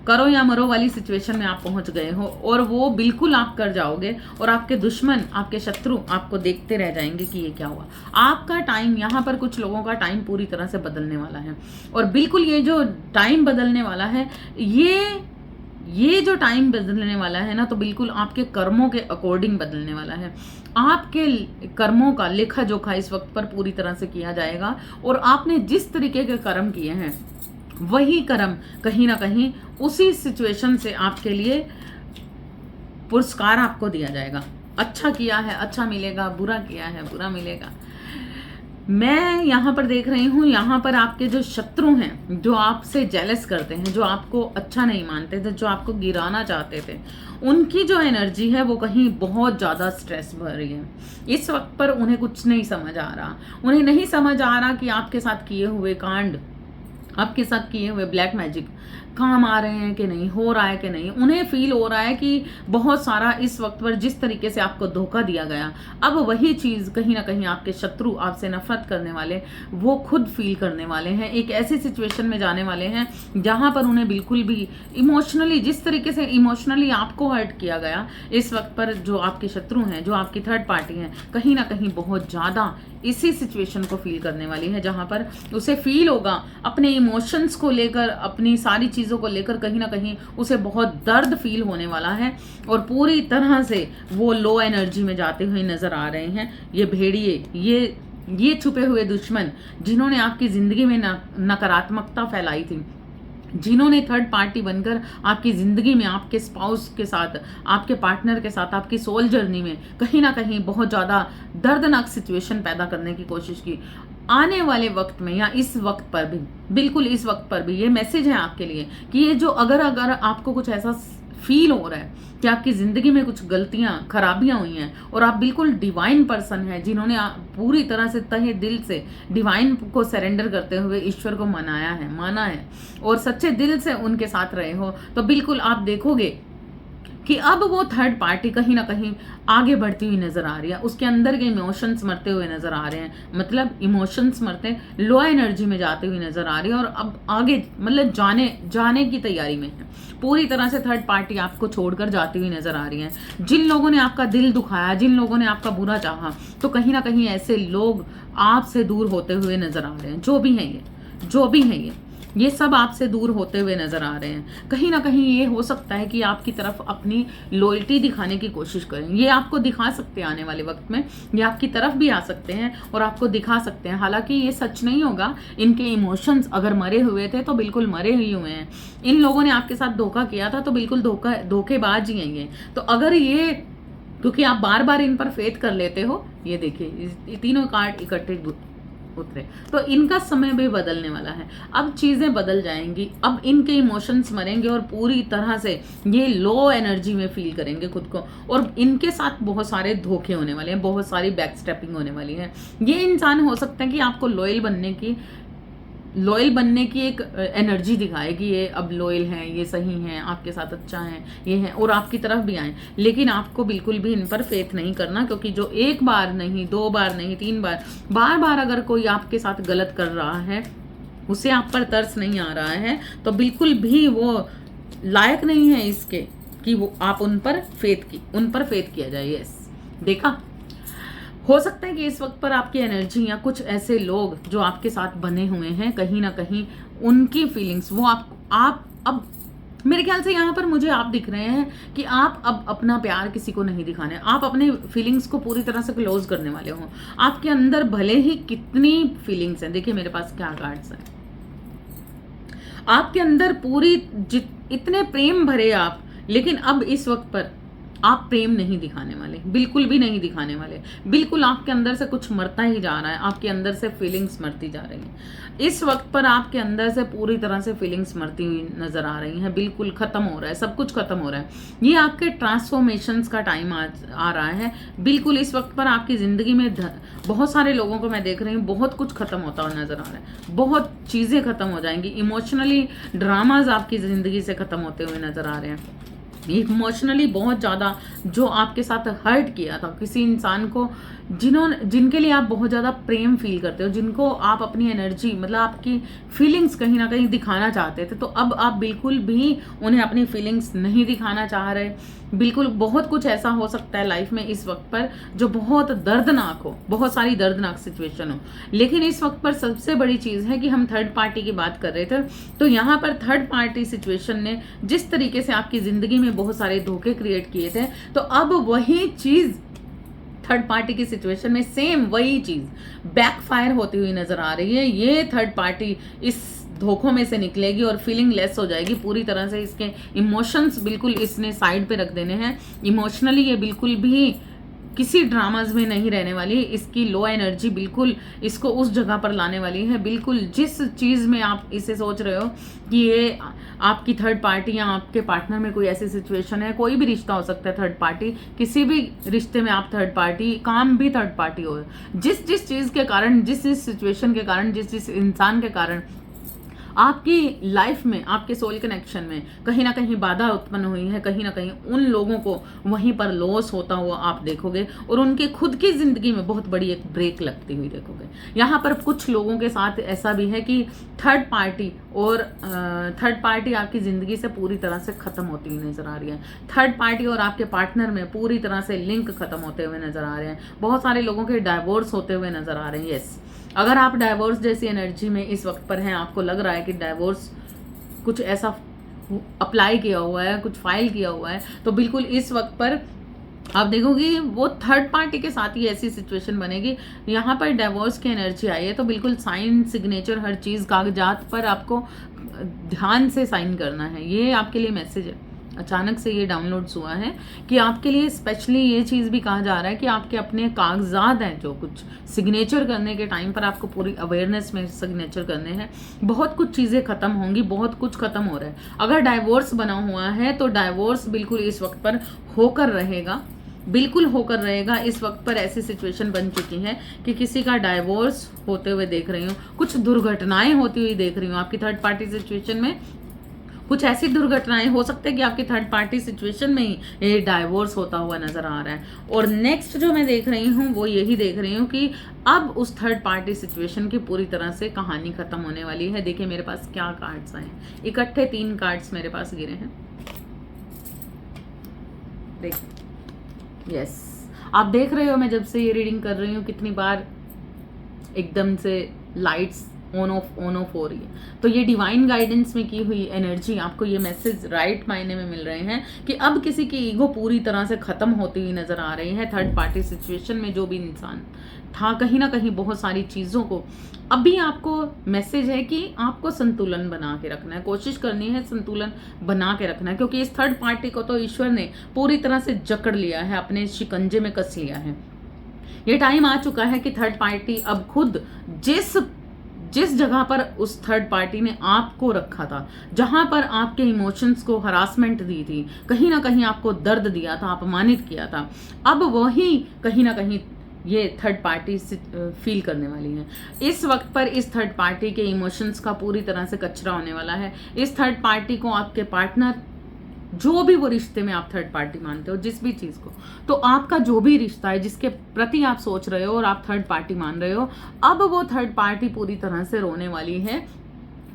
करो या मरो वाली सिचुएशन में आप पहुंच गए हो, और वो बिल्कुल आप कर जाओगे, और आपके दुश्मन, आपके शत्रु आपको देखते रह जाएंगे कि ये क्या हुआ। आपका टाइम, यहाँ पर कुछ लोगों का टाइम पूरी तरह से बदलने वाला है, और बिल्कुल ये जो टाइम बदलने वाला है, ये जो टाइम बदलने वाला है ना, तो बिल्कुल आपके कर्मों के अकॉर्डिंग बदलने वाला है। आपके कर्मों का लेखा जोखा इस वक्त पर पूरी तरह से किया जाएगा, और आपने जिस तरीके के कर्म किए हैं, वही कर्म कहीं ना कहीं उसी सिचुएशन से आपके लिए पुरस्कार आपको दिया जाएगा। अच्छा किया है अच्छा मिलेगा, बुरा किया है बुरा मिलेगा। मैं यहाँ पर देख रही हूँ, यहाँ पर आपके जो शत्रु हैं, जो आपसे जेलस करते हैं, जो आपको अच्छा नहीं मानते थे, जो आपको गिराना चाहते थे, उनकी जो एनर्जी है वो कहीं बहुत ज़्यादा स्ट्रेस भरी है। इस वक्त पर उन्हें कुछ नहीं समझ आ रहा, उन्हें नहीं समझ आ रहा कि आपके साथ किए हुए कांड, आपके साथ किए हुए ब्लैक मैजिक काम आ रहे हैं कि नहीं, हो रहा है कि नहीं। उन्हें फील हो रहा है कि बहुत सारा इस वक्त पर जिस तरीके से आपको धोखा दिया गया, अब वही चीज़ कहीं ना कहीं आपके शत्रु, आपसे नफरत करने वाले, वो खुद फील करने वाले हैं। एक ऐसी सिचुएशन में जाने वाले हैं जहां पर उन्हें बिल्कुल भी इमोशनली, जिस तरीके से इमोशनली आपको हर्ट किया गया, इस वक्त पर जो आपके शत्रु हैं, जो आपकी थर्ड पार्टी हैं, कहीं ना कहीं बहुत ज़्यादा इसी सिचुएशन को फील करने वाली है, जहां पर उसे फील होगा अपने इमोशंस को लेकर, अपनी सारी चीज़ों को लेकर कहीं ना कहीं उसे बहुत दर्द फील होने वाला है, और पूरी तरह से वो लो एनर्जी में जाते हुए नजर आ रहे हैं। ये भेड़िए, ये छुपे हुए दुश्मन, जिन्होंने आपकी जिंदगी में नकारात्मकता फैलाई थी, जिन्होंने थर्ड पार्टी बनकर आपकी ज़िंदगी में, आपके स्पाउस के साथ, आपके पार्टनर के साथ, आपकी सोल जर्नी में कहीं ना कहीं बहुत ज़्यादा दर्दनाक सिचुएशन पैदा करने की कोशिश की, आने वाले वक्त में या इस वक्त पर भी, बिल्कुल इस वक्त पर भी ये मैसेज है आपके लिए कि ये जो अगर आपको कुछ ऐसा फील हो रहा है कि आपकी ज़िंदगी में कुछ गलतियां, खराबियां हुई हैं, और आप बिल्कुल डिवाइन पर्सन हैं, जिन्होंने पूरी तरह से तहे दिल से डिवाइन को सरेंडर करते हुए ईश्वर को माना है और सच्चे दिल से उनके साथ रहे हो, तो बिल्कुल आप देखोगे कि अब वो थर्ड पार्टी कहीं ना कहीं आगे बढ़ती हुई नजर आ रही है, उसके अंदर के इमोशंस मरते हुए नजर आ रहे हैं, इमोशंस मरते, लो एनर्जी में जाते हुए नजर आ रही है, और अब आगे जाने की तैयारी में है। पूरी तरह से थर्ड पार्टी आपको छोड़कर जाती हुई नजर आ रही है। जिन लोगों ने आपका दिल दुखाया, जिन लोगों ने आपका बुरा चाहा, तो कहीं ना कहीं ऐसे लोग आपसे दूर होते हुए नजर आ रहे हैं। जो भी हैं ये सब आपसे दूर होते हुए नजर आ रहे हैं। कहीं ना कहीं ये हो सकता है कि आपकी तरफ अपनी लॉयल्टी दिखाने की कोशिश करें, ये आपको दिखा सकते हैं आने वाले वक्त में, ये आपकी तरफ भी आ सकते हैं और आपको दिखा सकते हैं। हालांकि ये सच नहीं होगा, इनके इमोशंस अगर मरे हुए थे तो बिल्कुल मरे ही हुए हैं। इन लोगों ने आपके साथ धोखा किया था तो बिल्कुल धोखेबाज ही हैं ये। तो अगर ये क्योंकि आप बार बार इन पर फेथ कर लेते हो। ये देखिए ये तीनों कार्ड इकट्ठे उतरे, तो इनका समय भी बदलने वाला है। अब चीजें बदल जाएंगी, अब इनके इमोशंस मरेंगे और पूरी तरह से ये लो एनर्जी में फील करेंगे खुद को, और इनके साथ बहुत सारे धोखे होने वाले हैं, बहुत सारी बैक स्टेपिंग होने वाली है। ये इंसान हो सकता है कि आपको लॉयल बनने की एक एनर्जी दिखाए कि ये अब लॉयल हैं, ये सही हैं, आपके साथ अच्छा है, ये है, और आपकी तरफ भी आए। लेकिन आपको बिल्कुल भी इन पर फेथ नहीं करना, क्योंकि जो एक बार नहीं, 2 बार नहीं, 3 बार, बार बार अगर कोई आपके साथ गलत कर रहा है, उसे आप पर तरस नहीं आ रहा है, तो बिल्कुल भी वो लायक नहीं है इसके कि वो आप उन पर फेथ किया जाए। यस, देखा। हो सकता है कि इस वक्त पर आपकी एनर्जी या कुछ ऐसे लोग जो आपके साथ बने हुए हैं, कहीं ना कहीं उनकी फीलिंग्स वो आप अब मेरे ख्याल से यहाँ पर मुझे आप दिख रहे हैं कि आप अब अपना प्यार किसी को नहीं दिखाने, आप अपने फीलिंग्स को पूरी तरह से क्लोज करने वाले हो। आपके अंदर भले ही कितनी फीलिंग्स हैं, देखिए मेरे पास क्या कार्ड्स हैं, आपके अंदर इतने प्रेम भरे आप, लेकिन अब इस वक्त पर आप प्रेम नहीं दिखाने वाले, बिल्कुल भी नहीं दिखाने वाले। बिल्कुल आपके अंदर से कुछ मरता ही जा रहा है, आपके अंदर से फीलिंग्स मरती जा रही हैं। इस वक्त पर आपके अंदर से पूरी तरह से फीलिंग्स मरती हुई नजर आ रही हैं, बिल्कुल खत्म हो रहा है, सब कुछ खत्म हो रहा है। ये आपके ट्रांसफॉर्मेशंस का टाइम आ रहा है। बिल्कुल इस वक्त पर आपकी जिंदगी में बहुत सारे लोगों को मैं देख रही हूँ, बहुत कुछ खत्म होता हुआ नजर आ रहा है, बहुत चीजें खत्म हो जाएंगी। इमोशनली ड्रामाज आपकी जिंदगी से खत्म होते हुए नजर आ रहे हैं। इमोशनली बहुत ज़्यादा जो आपके साथ हर्ट किया था किसी इंसान को, जिनके लिए आप बहुत ज़्यादा प्रेम फील करते हो, जिनको आप अपनी एनर्जी मतलब आपकी फीलिंग्स कहीं ना कहीं दिखाना चाहते थे, तो अब आप बिल्कुल भी उन्हें अपनी फीलिंग्स नहीं दिखाना चाह रहे। बिल्कुल बहुत कुछ ऐसा हो सकता है लाइफ में इस वक्त पर जो बहुत दर्दनाक हो, बहुत सारी दर्दनाक सिचुएशन हो। लेकिन इस वक्त पर सबसे बड़ी चीज़ है कि हम थर्ड पार्टी की बात कर रहे थे, तो यहाँ पर थर्ड पार्टी सिचुएशन ने जिस तरीके से आपकी ज़िंदगी में बहुत सारे धोखे क्रिएट किए थे, तो अब वही चीज़ थर्ड पार्टी की सिचुएशन में सेम वही चीज बैकफायर होती हुई नजर आ रही है। ये थर्ड पार्टी इस धोखों में से निकलेगी और फीलिंग लेस हो जाएगी पूरी तरह से। इसके इमोशंस बिल्कुल इसने साइड पे रख देने हैं। इमोशनली ये बिल्कुल भी किसी ड्रामाज में नहीं रहने वाली। इसकी लो एनर्जी बिल्कुल इसको उस जगह पर लाने वाली है। बिल्कुल जिस चीज़ में आप इसे सोच रहे हो कि ये आपकी थर्ड पार्टी या आपके पार्टनर में कोई ऐसी सिचुएशन है, कोई भी रिश्ता हो सकता है थर्ड पार्टी, किसी भी रिश्ते में आप थर्ड पार्टी, काम भी थर्ड पार्टी हो, जिस चीज़ के कारण, जिस सिचुएशन के कारण, जिस इंसान के कारण आपकी लाइफ में, आपके सोल कनेक्शन में कहीं ना कहीं बाधा उत्पन्न हुई है, कहीं ना कहीं उन लोगों को वहीं पर लॉस होता हुआ आप देखोगे और उनके खुद की जिंदगी में बहुत बड़ी एक ब्रेक लगती हुई देखोगे। यहाँ पर कुछ लोगों के साथ ऐसा भी है कि थर्ड पार्टी आपकी जिंदगी से पूरी तरह से खत्म होती हुई नजर आ रही है। थर्ड पार्टी और आपके पार्टनर में पूरी तरह से लिंक खत्म होते हुए नजर आ रहे हैं। बहुत सारे लोगों के डाइवोर्स होते हुए नजर आ रहे हैं। यस, अगर आप डाइवोर्स जैसी एनर्जी में इस वक्त पर हैं, आपको लग रहा है कि डाइवोर्स कुछ ऐसा अप्लाई किया हुआ है, कुछ फाइल किया हुआ है, तो बिल्कुल इस वक्त पर आप देखोगे वो थर्ड पार्टी के साथ ही ऐसी सिचुएशन बनेगी। यहाँ पर डाइवोर्स की एनर्जी आई है, तो बिल्कुल साइन, सिग्नेचर, हर चीज़ कागजात पर आपको ध्यान से साइन करना है। ये आपके लिए मैसेज है। अचानक से ये डाउनलोड्स हुआ है कि आपके लिए स्पेशली ये चीज़ भी कहा जा रहा है कि आपके अपने कागजात हैं जो कुछ सिग्नेचर करने के टाइम पर आपको पूरी अवेयरनेस में सिग्नेचर करने हैं। बहुत कुछ चीज़ें खत्म होंगी, बहुत कुछ खत्म हो रहा है। अगर डाइवोर्स बना हुआ है तो डाइवोर्स बिल्कुल इस वक्त पर होकर रहेगा, बिल्कुल होकर रहेगा। इस वक्त पर ऐसी सिचुएशन बन चुकी है कि किसी का डाइवोर्स होते हुए देख रही हूँ, कुछ दुर्घटनाएं होती हुई देख रही हूँ आपकी थर्ड पार्टी सिचुएशन में। कुछ ऐसी दुर्घटनाएं हो सकते हैं कि आपकी थर्ड पार्टी सिचुएशन में ही ये डाइवोर्स होता हुआ नजर आ रहा है। और नेक्स्ट जो मैं देख रही हूँ वो यही देख रही हूँ कि अब उस थर्ड पार्टी सिचुएशन की पूरी तरह से कहानी खत्म होने वाली है। देखिए मेरे पास क्या कार्ड्स आए हैं, इकट्ठे 3 कार्ड्स मेरे पास गिरे हैं। देखिए, यस, आप देख रहे हो मैं जब से ये रीडिंग कर रही हूँ कितनी बार एकदम से लाइट्स ऑन ऑफ हो रही है। तो ये डिवाइन गाइडेंस में की हुई एनर्जी, आपको ये मैसेज राइट मायने में मिल रहे हैं कि अब किसी की ईगो पूरी तरह से खत्म होती हुई नजर आ रही है। थर्ड पार्टी सिचुएशन में जो भी इंसान था, कहीं ना कहीं बहुत सारी चीज़ों को अभी आपको मैसेज है कि आपको संतुलन बना के रखना है, कोशिश करनी है संतुलन बना के रखना है, क्योंकि इस थर्ड पार्टी को तो ईश्वर ने पूरी तरह से जकड़ लिया है, अपने शिकंजे में कस लिया है। ये टाइम आ चुका है कि थर्ड पार्टी अब खुद जिस जगह पर उस थर्ड पार्टी ने आपको रखा था, जहां पर आपके इमोशंस को हरासमेंट दी थी, कहीं ना कहीं आपको दर्द दिया था, अपमानित किया था, अब वही कहीं ना कहीं ये थर्ड पार्टी फील करने वाली है। इस वक्त पर इस थर्ड पार्टी के इमोशंस का पूरी तरह से कचरा होने वाला है। इस थर्ड पार्टी को आपके पार्टनर, जो भी वो रिश्ते में आप थर्ड पार्टी मानते हो, जिस भी चीज़ को, तो आपका जो भी रिश्ता है जिसके प्रति आप सोच रहे हो और आप थर्ड पार्टी मान रहे हो, अब वो थर्ड पार्टी पूरी तरह से रोने वाली है।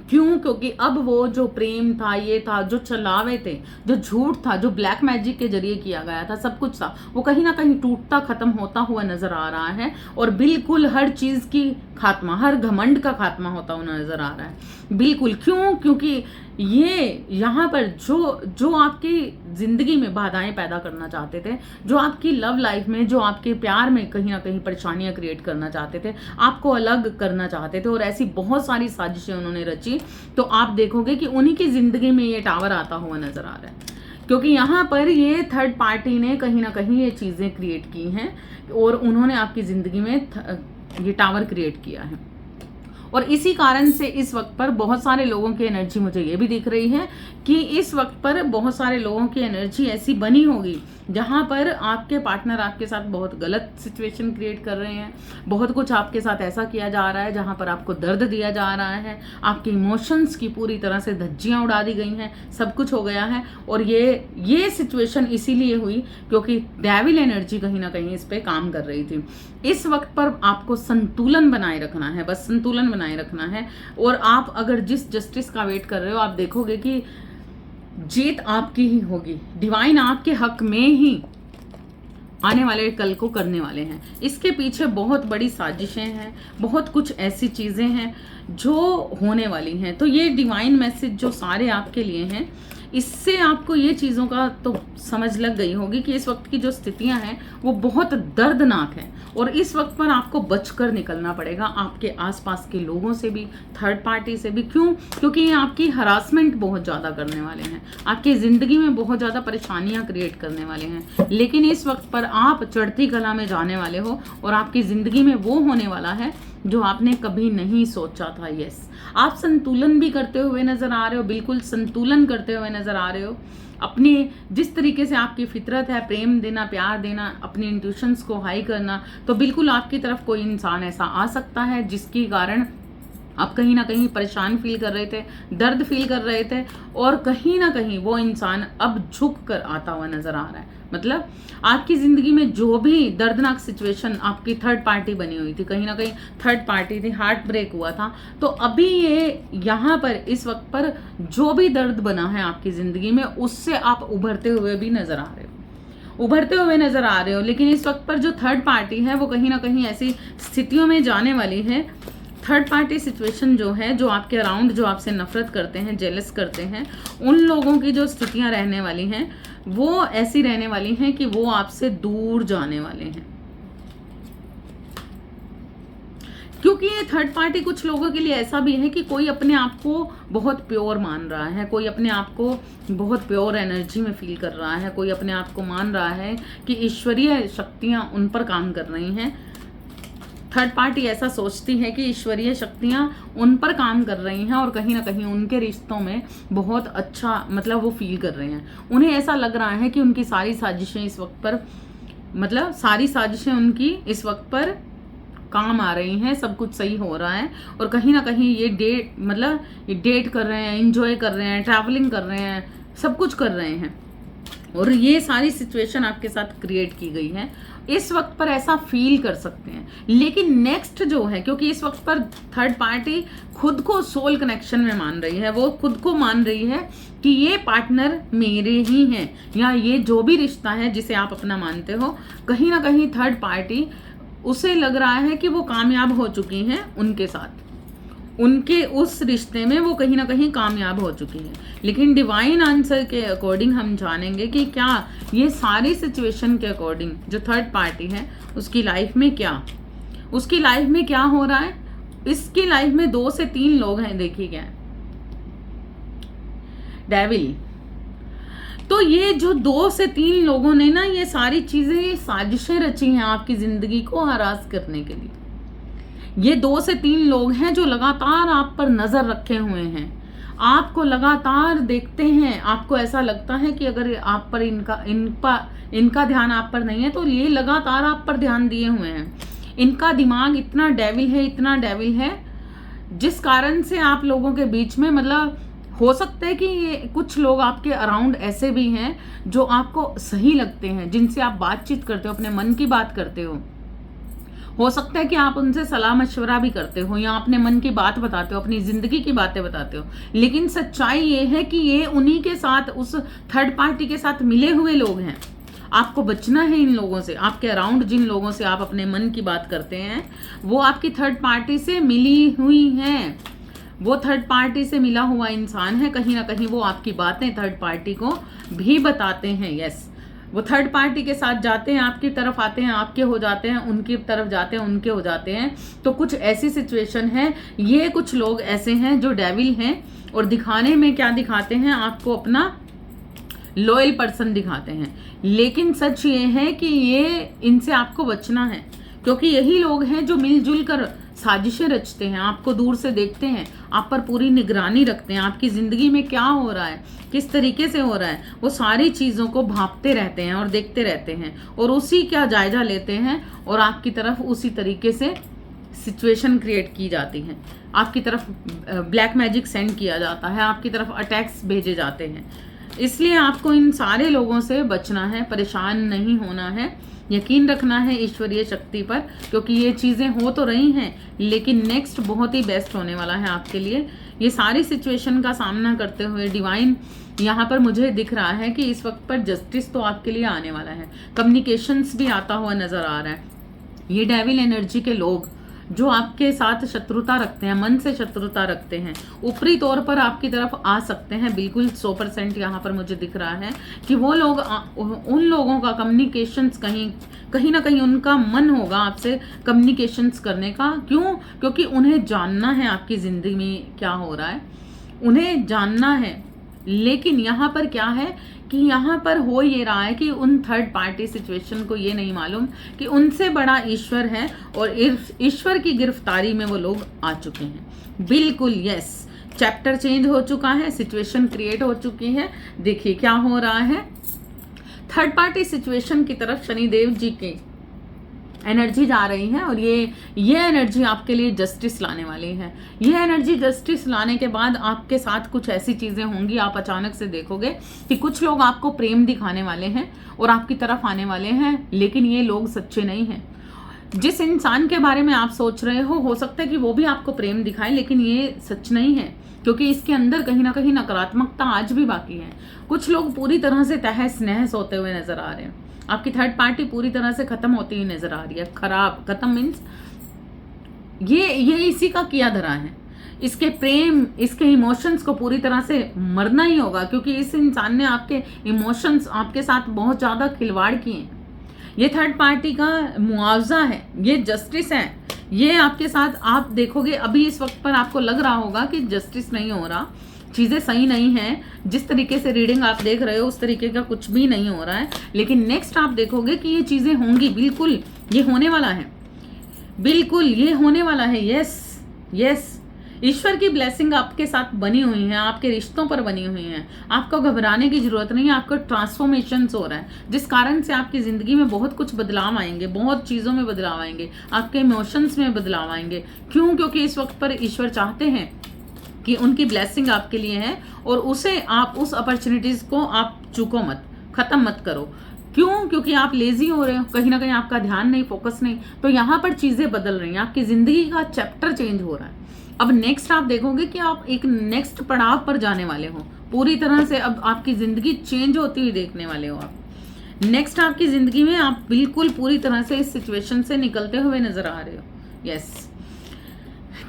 क्यों? क्योंकि अब वो जो प्रेम था, ये था, जो छलावे थे, जो झूठ था, जो ब्लैक मैजिक के जरिए किया गया था, सब कुछ था, वो कहीं ना कहीं टूटता खत्म होता हुआ नजर आ रहा है। और बिल्कुल हर चीज की खात्मा, हर घमंड का खात्मा होता हुआ नजर आ रहा है। बिल्कुल। क्यों? क्योंकि ये यहाँ पर जो आपकी जिंदगी में बाधाएं पैदा करना चाहते थे, जो आपकी लव लाइफ में, जो आपके प्यार में कहीं ना कहीं परेशानियां क्रिएट करना चाहते थे, आपको अलग करना चाहते थे, और ऐसी बहुत सारी साजिशें उन्होंने रची, तो आप देखोगे कि उन्हीं की जिंदगी में ये टावर आता हुआ नजर आ रहा है। क्योंकि यहाँ पर ये थर्ड पार्टी ने कहीं ना कहीं ये चीजें क्रिएट की हैं और उन्होंने आपकी जिंदगी में ये टावर क्रिएट किया है। और इसी कारण से इस वक्त पर बहुत सारे लोगों की एनर्जी, मुझे ये भी दिख रही है कि इस वक्त पर बहुत सारे लोगों की एनर्जी ऐसी बनी होगी जहां पर आपके पार्टनर आपके साथ बहुत गलत सिचुएशन क्रिएट कर रहे हैं, बहुत कुछ आपके साथ ऐसा किया जा रहा है जहां पर आपको दर्द दिया जा रहा है, आपके इमोशंस की पूरी तरह से धज्जियां उड़ा दी गई हैं, सब कुछ हो गया है। और ये सिचुएशन इसीलिए हुई क्योंकि डेविल एनर्जी कहीं ना कहीं इस पे काम कर रही थी। इस वक्त पर आपको संतुलन बनाए रखना है, बस संतुलन बनाए रखना है। और आप अगर जिस जस्टिस का वेट कर रहे हो, आप देखोगे कि जीत आपकी ही होगी। डिवाइन आपके हक में ही आने वाले कल को करने वाले हैं। इसके पीछे बहुत बड़ी साजिशें हैं, बहुत कुछ ऐसी चीजें हैं जो होने वाली हैं। तो ये डिवाइन मैसेज जो सारे आपके लिए हैं, इससे आपको ये चीज़ों का तो समझ लग गई होगी कि इस वक्त की जो स्थितियां हैं वो बहुत दर्दनाक हैं। और इस वक्त पर आपको बचकर निकलना पड़ेगा, आपके आसपास के लोगों से भी, थर्ड पार्टी से भी। क्यों? क्योंकि ये आपकी हरासमेंट बहुत ज़्यादा करने वाले हैं, आपकी ज़िंदगी में बहुत ज़्यादा परेशानियां क्रिएट करने वाले हैं। लेकिन इस वक्त पर आप चढ़ती कला में जाने वाले हो और आपकी ज़िंदगी में वो होने वाला है जो आपने कभी नहीं सोचा था। यस, आप संतुलन भी करते हुए नजर आ रहे हो, बिल्कुल संतुलन करते हुए नजर आ रहे हो। अपनी जिस तरीके से आपकी फितरत है, प्रेम देना, प्यार देना, अपनी इंट्यूशंस को हाई करना, तो बिल्कुल आपकी तरफ कोई इंसान ऐसा आ सकता है जिसके कारण आप कहीं ना कहीं परेशान फील कर रहे थे, दर्द फील कर रहे थे, और कहीं ना कहीं वो इंसान अब झुक कर आता हुआ नजर आ रहा है। मतलब आपकी जिंदगी में जो भी दर्दनाक सिचुएशन आपकी थर्ड पार्टी बनी हुई थी, कहीं ना कहीं थर्ड पार्टी थी, हार्ट ब्रेक हुआ था, तो अभी ये यहाँ पर इस वक्त पर जो भी दर्द बना है आपकी जिंदगी में, उससे आप उभरते हुए भी नजर आ रहे हो, उभरते हुए नजर आ रहे हो। लेकिन इस वक्त पर जो थर्ड पार्टी है वो कहीं ना कहीं ऐसी स्थितियों में जाने वाली है, थर्ड पार्टी सिचुएशन जो है, जो आपके अराउंड जो आपसे नफरत करते हैं, जेलस करते हैं, उन लोगों की जो स्थितियां रहने वाली हैं वो ऐसी रहने वाली हैं कि वो आपसे दूर जाने वाले हैं। क्योंकि ये थर्ड पार्टी कुछ लोगों के लिए ऐसा भी है कि कोई अपने आप को बहुत प्योर मान रहा है, कोई अपने आप को बहुत प्योर एनर्जी में फील कर रहा है, कोई अपने आप को मान रहा है कि ईश्वरीय शक्तियां उन पर काम कर रही हैं। थर्ड पार्टी ऐसा सोचती है कि ईश्वरीय शक्तियां उन पर काम कर रही हैं और कहीं ना कहीं उनके रिश्तों में बहुत अच्छा, मतलब वो फील कर रहे हैं। उन्हें ऐसा लग रहा है कि उनकी सारी साजिशें इस वक्त पर, मतलब सारी साजिशें उनकी इस वक्त पर काम आ रही हैं, सब कुछ सही हो रहा है। और कहीं ना कहीं ये डेट कर रहे हैं, इंजॉय कर रहे हैं, ट्रैवलिंग कर रहे हैं, सब कुछ कर रहे हैं। और ये सारी सिचुएशन आपके साथ क्रिएट की गई है, इस वक्त पर ऐसा फील कर सकते हैं। लेकिन नेक्स्ट जो है, क्योंकि इस वक्त पर थर्ड पार्टी खुद को सोल कनेक्शन में मान रही है, वो खुद को मान रही है कि ये पार्टनर मेरे ही हैं, या ये जो भी रिश्ता है जिसे आप अपना मानते हो, कहीं ना कहीं थर्ड पार्टी उसे लग रहा है कि वो कामयाब हो चुकी हैं उनके साथ। उनके उस रिश्ते में वो कहीं ना कहीं कामयाब हो चुकी है। लेकिन डिवाइन आंसर के अकॉर्डिंग हम जानेंगे कि क्या ये सारी सिचुएशन के अकॉर्डिंग जो थर्ड पार्टी है उसकी लाइफ में क्या हो रहा है। इसकी लाइफ में 2 से 3 लोग हैं, देखिए क्या है, डेविल। तो ये जो 2 से 3 लोगों ने ना ये सारी चीजें, ये साजिशें रची हैं आपकी जिंदगी को हरास करने के लिए। ये 2 से 3 लोग हैं जो लगातार आप पर नजर रखे हुए हैं, आपको लगातार देखते हैं। आपको ऐसा लगता है कि अगर आप पर इनका ध्यान आप पर नहीं है तो ये लगातार आप पर ध्यान दिए हुए हैं। इनका दिमाग इतना डेविल है जिस कारण से आप लोगों के बीच में, मतलब हो सकता है कि ये कुछ लोग आपके अराउंड ऐसे भी हैं जो आपको सही लगते हैं, जिनसे आप बातचीत करते हो, अपने मन की बात करते हो सकता है कि आप उनसे सलाह मशवरा भी करते हो या अपने मन की बात बताते हो, अपनी जिंदगी की बातें बताते हो। लेकिन सच्चाई ये है कि ये उन्हीं के साथ, उस थर्ड पार्टी के साथ मिले हुए लोग हैं। आपको बचना है इन लोगों से। आपके अराउंड जिन लोगों से आप अपने मन की बात करते हैं वो आपकी थर्ड पार्टी से मिली हुई हैं। वो थर्ड पार्टी से मिला हुआ इंसान है, कहीं ना कहीं वो आपकी बातें थर्ड पार्टी को भी बताते हैं। यस, वो थर्ड पार्टी के साथ जाते हैं, आपकी तरफ आते हैं, आपके हो जाते हैं, उनकी तरफ जाते हैं, उनके हो जाते हैं। तो कुछ ऐसी सिचुएशन है, ये कुछ लोग ऐसे हैं जो डेविल हैं और दिखाने में क्या दिखाते हैं, आपको अपना लॉयल पर्सन दिखाते हैं। लेकिन सच ये है कि ये इनसे आपको बचना है, क्योंकि यही लोग हैं जो मिलजुल कर साजिशें रचते हैं, आपको दूर से देखते हैं, आप पर पूरी निगरानी रखते हैं, आपकी जिंदगी में क्या हो रहा है, किस तरीके से हो रहा है, वो सारी चीज़ों को भांपते रहते हैं और देखते रहते हैं और उसी का जायजा लेते हैं और आपकी तरफ उसी तरीके से सिचुएशन क्रिएट की जाती है, आपकी तरफ ब्लैक मैजिक सेंड किया जाता है, आपकी तरफ अटैक्स भेजे जाते हैं। इसलिए आपको इन सारे लोगों से बचना है, परेशान नहीं होना है, यकीन रखना है ईश्वरीय शक्ति पर, क्योंकि ये चीज़ें हो तो रही हैं लेकिन नेक्स्ट बहुत ही बेस्ट होने वाला है आपके लिए। ये सारी सिचुएशन का सामना करते हुए डिवाइन यहाँ पर मुझे दिख रहा है कि इस वक्त पर जस्टिस तो आपके लिए आने वाला है। कम्युनिकेशंस भी आता हुआ नजर आ रहा है। ये डेविल एनर्जी के लोग जो आपके साथ शत्रुता रखते हैं, मन से शत्रुता रखते हैं, ऊपरी तौर पर आपकी तरफ आ सकते हैं, बिल्कुल 100% यहाँ पर मुझे दिख रहा है कि वो लोग, उन लोगों का कम्युनिकेशंस कहीं ना कहीं उनका मन होगा आपसे कम्युनिकेशंस करने का। क्यों? क्योंकि उन्हें जानना है आपकी ज़िंदगी में क्या हो रहा है, उन्हें जानना है। लेकिन यहाँ पर क्या है कि यहाँ पर हो ये रहा है कि उन थर्ड पार्टी सिचुएशन को ये नहीं मालूम कि उनसे बड़ा ईश्वर है और ईश्वर की गिरफ्तारी में वो लोग आ चुके हैं। बिल्कुल यस, चैप्टर चेंज हो चुका है, सिचुएशन क्रिएट हो चुकी है। देखिए क्या हो रहा है, थर्ड पार्टी सिचुएशन की तरफ शनिदेव जी की एनर्जी जा रही है और ये एनर्जी आपके लिए जस्टिस लाने वाली है। ये एनर्जी जस्टिस लाने के बाद आपके साथ कुछ ऐसी चीज़ें होंगी, आप अचानक से देखोगे कि कुछ लोग आपको प्रेम दिखाने वाले हैं और आपकी तरफ आने वाले हैं, लेकिन ये लोग सच्चे नहीं हैं। जिस इंसान के बारे में आप सोच रहे हो सकता है कि वो भी आपको प्रेम दिखाए, लेकिन ये सच नहीं है, क्योंकि इसके अंदर कहीं ना कहीं नकारात्मकता आज भी बाकी है। कुछ लोग पूरी तरह से तहस नहस होते हुए नजर आ रहे हैं। आपकी थर्ड पार्टी पूरी तरह से खत्म होती हुई नजर आ रही है। खराब खत्म मीन्स ये इसी का किया धरा है। इसके प्रेम, इसके इमोशंस को पूरी तरह से मरना ही होगा, क्योंकि इस इंसान ने आपके इमोशंस, आपके साथ बहुत ज़्यादा खिलवाड़ किए हैं। ये थर्ड पार्टी का मुआवजा है, ये जस्टिस है। ये आपके साथ, आप देखोगे अभी इस वक्त पर आपको लग रहा होगा कि जस्टिस नहीं हो रहा, चीज़ें सही नहीं हैं, जिस तरीके से रीडिंग आप देख रहे हो उस तरीके का कुछ भी नहीं हो रहा है। लेकिन नेक्स्ट आप देखोगे कि ये चीज़ें होंगी, बिल्कुल ये होने वाला है, बिल्कुल ये होने वाला है। यस यस, ईश्वर की ब्लेसिंग आपके साथ बनी हुई है, आपके रिश्तों पर बनी हुई है। आपको घबराने की जरूरत नहीं है, आपको ट्रांसफॉर्मेशन हो रहा है, जिस कारण से आपकी ज़िंदगी में बहुत कुछ बदलाव आएंगे, बहुत चीज़ों में बदलाव आएंगे, आपके इमोशंस में बदलाव आएंगे। क्यों? क्योंकि इस वक्त पर ईश्वर चाहते हैं कि उनकी ब्लेसिंग आपके लिए है और उसे आप, उस अपॉर्चुनिटीज़ को आप चूको मत, ख़त्म मत करो। क्यों? क्योंकि आप लेजी हो रहे हो, कहीं ना कहीं आपका ध्यान नहीं, फोकस नहीं। तो यहाँ पर चीज़ें बदल रही हैं, आपकी ज़िंदगी का चैप्टर चेंज हो रहा है। अब नेक्स्ट आप देखोगे कि आप एक नेक्स्ट पड़ाव पर जाने वाले हो, पूरी तरह से अब आपकी ज़िंदगी चेंज होती हुई देखने वाले हो। आप नेक्स्ट आपकी ज़िंदगी में आप बिल्कुल पूरी तरह से इस सिचुएशन से निकलते हुए नज़र आ रहे हो। यस,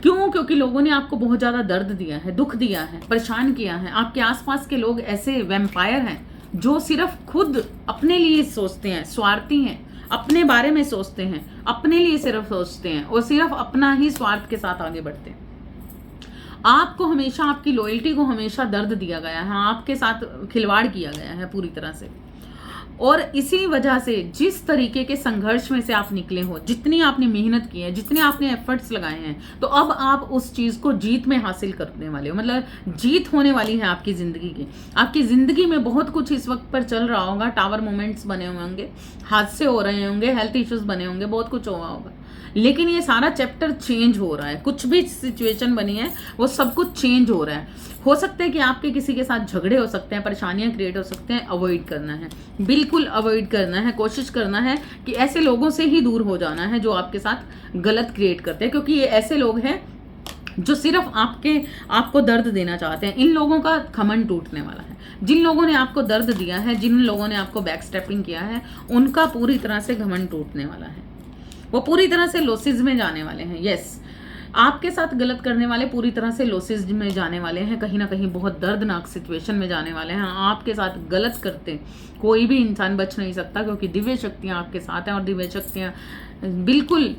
क्यों? क्योंकि लोगों ने आपको बहुत ज़्यादा दर्द दिया है, दुख दिया है, परेशान किया है। आपके आसपास के लोग ऐसे वैम्पायर हैं जो सिर्फ खुद अपने लिए सोचते हैं, स्वार्थी हैं, अपने बारे में सोचते हैं, अपने लिए सिर्फ सोचते हैं और सिर्फ अपना ही स्वार्थ के साथ आगे बढ़ते हैं। आपको हमेशा, आपकी लॉयल्टी को हमेशा दर्द दिया गया है, आपके साथ खिलवाड़ किया गया है पूरी तरह से। और इसी वजह से जिस तरीके के संघर्ष में से आप निकले हो, जितनी आपने मेहनत की है, जितने आपने एफर्ट्स लगाए हैं, तो अब आप उस चीज़ को जीत में हासिल करने वाले हो। मतलब जीत होने वाली है आपकी ज़िंदगी की। आपकी ज़िंदगी में बहुत कुछ इस वक्त पर चल रहा होगा, टावर मोमेंट्स बने हुए होंगे, हादसे हो रहे होंगे, हेल्थ इश्यूज बने होंगे, बहुत कुछ हुआ होगा, लेकिन ये सारा चैप्टर चेंज हो रहा है। कुछ भी सिचुएशन बनी है वो सब कुछ चेंज हो रहा है। हो सकता है कि आपके किसी के साथ झगड़े हो सकते हैं, परेशानियां क्रिएट हो सकते हैं, अवॉइड करना है, बिल्कुल अवॉइड करना है। कोशिश करना है कि ऐसे लोगों से ही दूर हो जाना है जो आपके साथ गलत क्रिएट करते हैं, क्योंकि ये ऐसे लोग हैं जो सिर्फ आपको दर्द देना चाहते हैं। इन लोगों का घमंड टूटने वाला है। जिन लोगों ने आपको दर्द दिया है, जिन लोगों ने आपको बैक स्टेपिंग किया है, उनका पूरी तरह से घमंड टूटने वाला है। वो पूरी तरह से लॉसेज में जाने वाले हैं। यस, आपके साथ गलत करने वाले पूरी तरह से लॉसेज में जाने वाले हैं, कहीं ना कहीं बहुत दर्दनाक सिचुएशन में जाने वाले हैं। आपके साथ गलत करते कोई भी इंसान बच नहीं सकता, क्योंकि दिव्य शक्तियां आपके साथ हैं। और दिव्य शक्तियां बिल्कुल,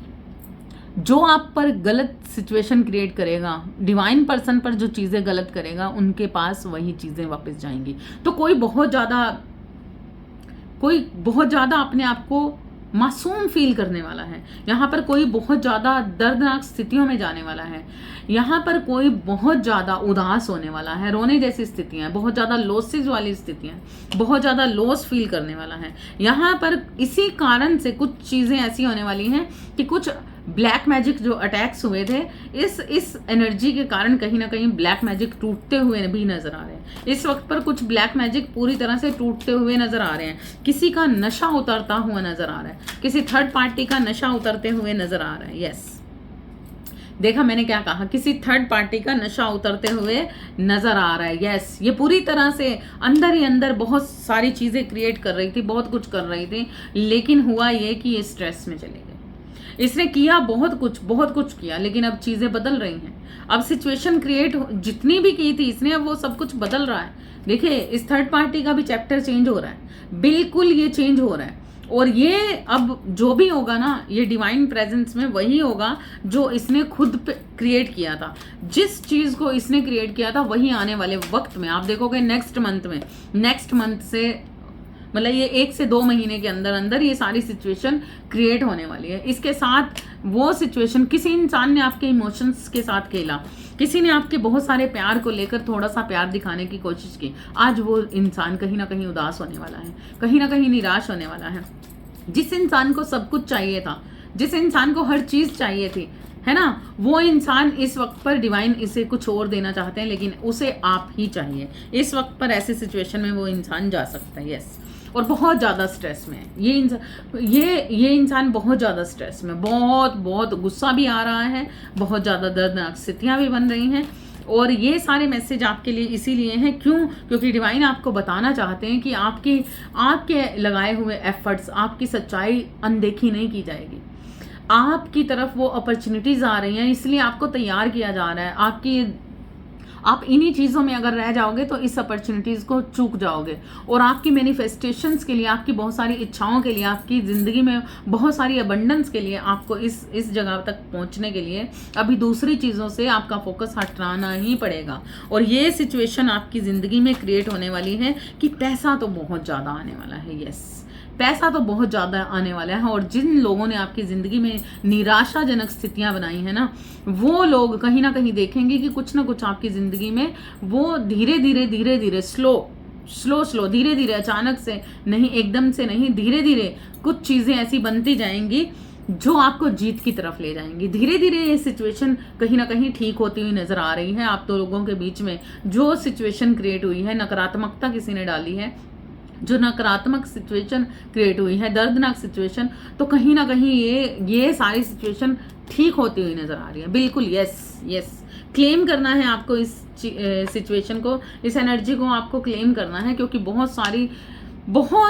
जो आप पर गलत सिचुएशन क्रिएट करेगा, डिवाइन पर्सन पर जो चीज़ें गलत करेगा, उनके पास वही चीज़ें वापस जाएंगी। तो कोई बहुत ज़्यादा अपने आप को मासूम फील करने वाला है। यहाँ पर कोई बहुत ज़्यादा दर्दनाक स्थितियों में जाने वाला है। यहाँ पर कोई बहुत ज़्यादा उदास होने वाला है, रोने जैसी स्थितियाँ, बहुत ज़्यादा लॉसेज वाली स्थितियाँ, बहुत ज़्यादा लॉस फील करने वाला है। यहाँ पर इसी कारण से कुछ चीज़ें ऐसी होने वाली हैं कि कुछ ब्लैक मैजिक जो अटैक्स हुए थे, इस एनर्जी के कारण कहीं ना कहीं ब्लैक मैजिक टूटते हुए भी नजर आ रहे हैं। इस वक्त पर कुछ ब्लैक मैजिक पूरी तरह से टूटते हुए नजर आ रहे हैं। किसी का नशा उतरता हुआ नजर आ रहा है, किसी थर्ड पार्टी का नशा उतरते हुए नजर आ रहा है। यस, देखा मैंने क्या कहा, किसी थर्ड पार्टी का नशा उतरते हुए नजर आ रहा है। यस, ये पूरी तरह से अंदर ही अंदर बहुत सारी चीजें क्रिएट कर रही थी, बहुत कुछ कर रही थी, लेकिन हुआ ये कि ये स्ट्रेस में चले गए। इसने किया बहुत कुछ किया, लेकिन अब चीजें बदल रही हैं। अब सिचुएशन क्रिएट जितनी भी की थी इसने, अब वो सब कुछ बदल रहा है। देखिए, इस थर्ड पार्टी का भी चैप्टर चेंज हो रहा है, बिल्कुल ये चेंज हो रहा है। और ये अब जो भी होगा ना, ये डिवाइन प्रेजेंस में वही होगा जो इसने खुद पे क्रिएट किया था। जिस चीज को इसने क्रिएट किया था वही आने वाले वक्त में आप देखोगे। नेक्स्ट मंथ से, मतलब ये 1 से 2 महीने के अंदर अंदर ये सारी सिचुएशन क्रिएट होने वाली है। इसके साथ वो सिचुएशन, किसी इंसान ने आपके इमोशंस के साथ खेला, किसी ने आपके बहुत सारे प्यार को लेकर थोड़ा सा प्यार दिखाने की कोशिश की, आज वो इंसान कहीं ना कहीं उदास होने वाला है, कहीं ना कहीं निराश होने वाला है। जिस इंसान को सब कुछ चाहिए था, जिस इंसान को हर चीज चाहिए थी, है ना, वो इंसान इस वक्त पर डिवाइन इसे कुछ और देना चाहते हैं, लेकिन उसे आप ही चाहिए। इस वक्त पर ऐसी सिचुएशन में वो इंसान जा सकता है। यस, और बहुत ज़्यादा स्ट्रेस में है ये इंसान बहुत ज़्यादा स्ट्रेस में, बहुत गुस्सा भी आ रहा है, बहुत ज़्यादा दर्दनाक स्थितियाँ भी बन रही हैं। और ये सारे मैसेज आपके लिए इसीलिए हैं, क्यों? क्योंकि डिवाइन आपको बताना चाहते हैं कि आपके लगाए हुए एफर्ट्स, आपकी सच्चाई अनदेखी नहीं की जाएगी। आपकी तरफ वो अपॉर्चुनिटीज आ रही हैं, इसलिए आपको तैयार किया जा रहा है। आप इन्हीं चीज़ों में अगर रह जाओगे तो इस अपॉर्चुनिटीज़ को चूक जाओगे। और आपकी मैनिफेस्टेशंस के लिए, आपकी बहुत सारी इच्छाओं के लिए, आपकी ज़िंदगी में बहुत सारी अबंडेंस के लिए, आपको इस जगह तक पहुंचने के लिए अभी दूसरी चीज़ों से आपका फोकस हटाना ही पड़ेगा। और ये सिचुएशन आपकी ज़िंदगी में क्रिएट होने वाली है कि पैसा तो बहुत ज़्यादा आने वाला है। यस, पैसा तो बहुत ज़्यादा आने वाला है। और जिन लोगों ने आपकी ज़िंदगी में निराशाजनक स्थितियां बनाई हैं ना, वो लोग कहीं ना कहीं देखेंगे कि कुछ ना कुछ आपकी ज़िंदगी में वो धीरे धीरे स्लो धीरे धीरे, अचानक से नहीं, एकदम से नहीं, धीरे धीरे कुछ चीज़ें ऐसी बनती जाएंगी जो आपको जीत की तरफ ले जाएंगी। धीरे धीरे ये सिचुएशन कहीं ना कहीं ठीक होती हुई नजर आ रही है। आप दो लोगों के बीच में जो सिचुएशन क्रिएट हुई है, नकारात्मकता किसी ने डाली है, जो नकारात्मक सिचुएशन क्रिएट हुई है, दर्दनाक सिचुएशन, तो कहीं ना कहीं ये सारी सिचुएशन ठीक होती हुई नजर आ रही है। बिल्कुल यस, क्लेम करना है आपको इस सिचुएशन को, इस एनर्जी को आपको क्लेम करना है, क्योंकि बहुत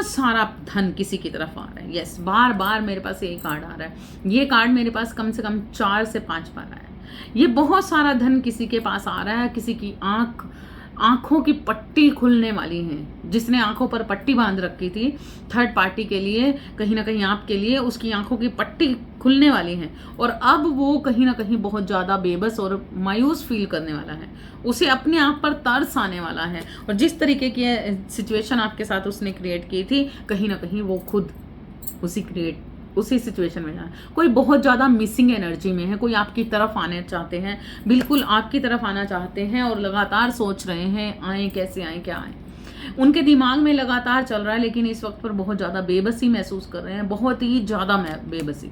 सारा धन किसी की तरफ आ रहा है। यस, बार बार मेरे पास यही कार्ड आ रहा है। ये कार्ड मेरे पास कम से कम 4 से 5 बार आया है। ये बहुत सारा धन किसी के पास आ रहा है, किसी की आंखों की पट्टी खुलने वाली है, जिसने आंखों पर पट्टी बांध रखी थी थर्ड पार्टी के लिए, कहीं ना कहीं आपके लिए, उसकी आंखों की पट्टी खुलने वाली है और अब वो कहीं ना कहीं बहुत ज़्यादा बेबस और मायूस फील करने वाला है, उसे अपने आप पर तरस आने वाला है और जिस तरीके की सिचुएशन आपके साथ उसने क्रिएट की थी, कहीं ना कहीं वो खुद उसी सिचुएशन में है। कोई बहुत ज़्यादा मिसिंग एनर्जी में है, कोई आपकी तरफ आने चाहते हैं, बिल्कुल आपकी तरफ आना चाहते हैं और लगातार सोच रहे हैं आए कैसे आए, क्या आए, उनके दिमाग में लगातार चल रहा है, लेकिन इस वक्त पर बहुत ज़्यादा बेबसी महसूस कर रहे हैं, बहुत ही ज़्यादा बेबसी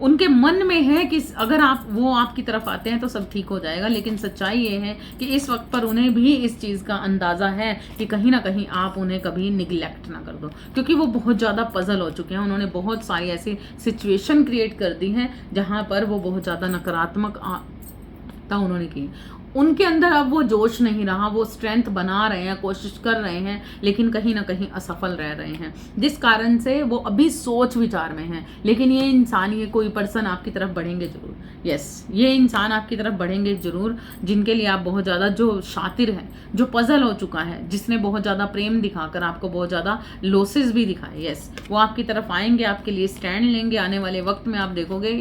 उनके मन में है कि अगर वो आपकी तरफ आते हैं तो सब ठीक हो जाएगा, लेकिन सच्चाई ये है कि इस वक्त पर उन्हें भी इस चीज़ का अंदाज़ा है कि कहीं ना कहीं आप उन्हें कभी निगलेक्ट ना कर दो, क्योंकि वो बहुत ज़्यादा पजल हो चुके हैं। उन्होंने बहुत सारी ऐसी सिचुएशन क्रिएट कर दी हैं जहाँ पर वो बहुत ज़्यादा नकारात्मकता उन्होंने की, उनके अंदर अब वो जोश नहीं रहा, वो स्ट्रेंथ बना रहे हैं, कोशिश कर रहे हैं, लेकिन कहीं ना कहीं असफल रह रहे हैं, जिस कारण से वो अभी सोच विचार में हैं। लेकिन ये इंसान, ये कोई पर्सन आपकी तरफ बढ़ेंगे जरूर, यस, ये इंसान आपकी तरफ बढ़ेंगे जरूर, जिनके लिए आप बहुत ज़्यादा, जो शातिर है, जो पजल हो चुका है, जिसने बहुत ज़्यादा प्रेम दिखाकर आपको बहुत ज़्यादा लॉसेस भी दिखाए, यस, वो आपकी तरफ आएंगे, आपके लिए स्टैंड लेंगे। आने वाले वक्त में आप देखोगे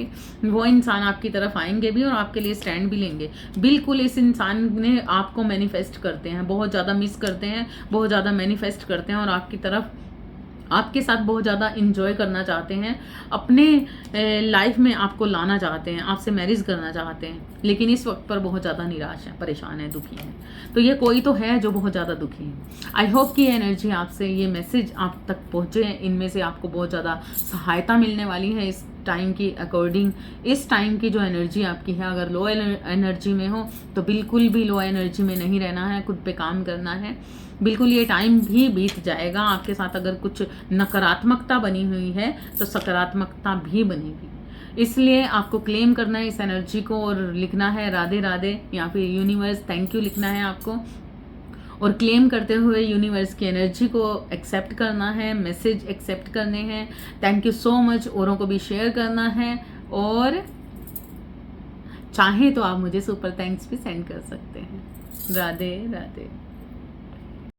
वो इंसान आपकी तरफ आएंगे भी और आपके लिए स्टैंड भी लेंगे। बिल्कुल इस इंसान ने आपको मैनिफेस्ट करते हैं, बहुत ज़्यादा मिस करते हैं, बहुत ज़्यादा मैनिफेस्ट करते हैं और आपकी तरफ, आपके साथ बहुत ज़्यादा इंजॉय करना चाहते हैं, अपने लाइफ में आपको लाना चाहते हैं, आपसे मैरिज करना चाहते हैं, लेकिन इस वक्त पर बहुत ज़्यादा निराश है, परेशान है, दुखी है। तो ये कोई तो है जो बहुत ज़्यादा दुखी है। आई होप कि ये एनर्जी आपसे, ये मैसेज आप तक पहुँचे, इनमें से आपको बहुत ज़्यादा सहायता मिलने वाली है इस टाइम की अकॉर्डिंग। इस टाइम की जो एनर्जी आपकी है, अगर लो एनर्जी में हो तो बिल्कुल भी लो एनर्जी में नहीं रहना है, खुद पे काम करना है। बिल्कुल ये टाइम भी बीत जाएगा, आपके साथ अगर कुछ नकारात्मकता बनी हुई है तो सकारात्मकता भी बनेगी। इसलिए आपको क्लेम करना है इस एनर्जी को और लिखना है राधे राधे या फिर यूनिवर्स थैंक यू लिखना है आपको, और क्लेम करते हुए यूनिवर्स की एनर्जी को एक्सेप्ट करना है, मैसेज एक्सेप्ट करने हैं, थैंक यू सो मच, औरों को भी शेयर करना है और चाहे तो आप मुझे सुपर थैंक्स भी सेंड कर सकते हैं। राधे राधे।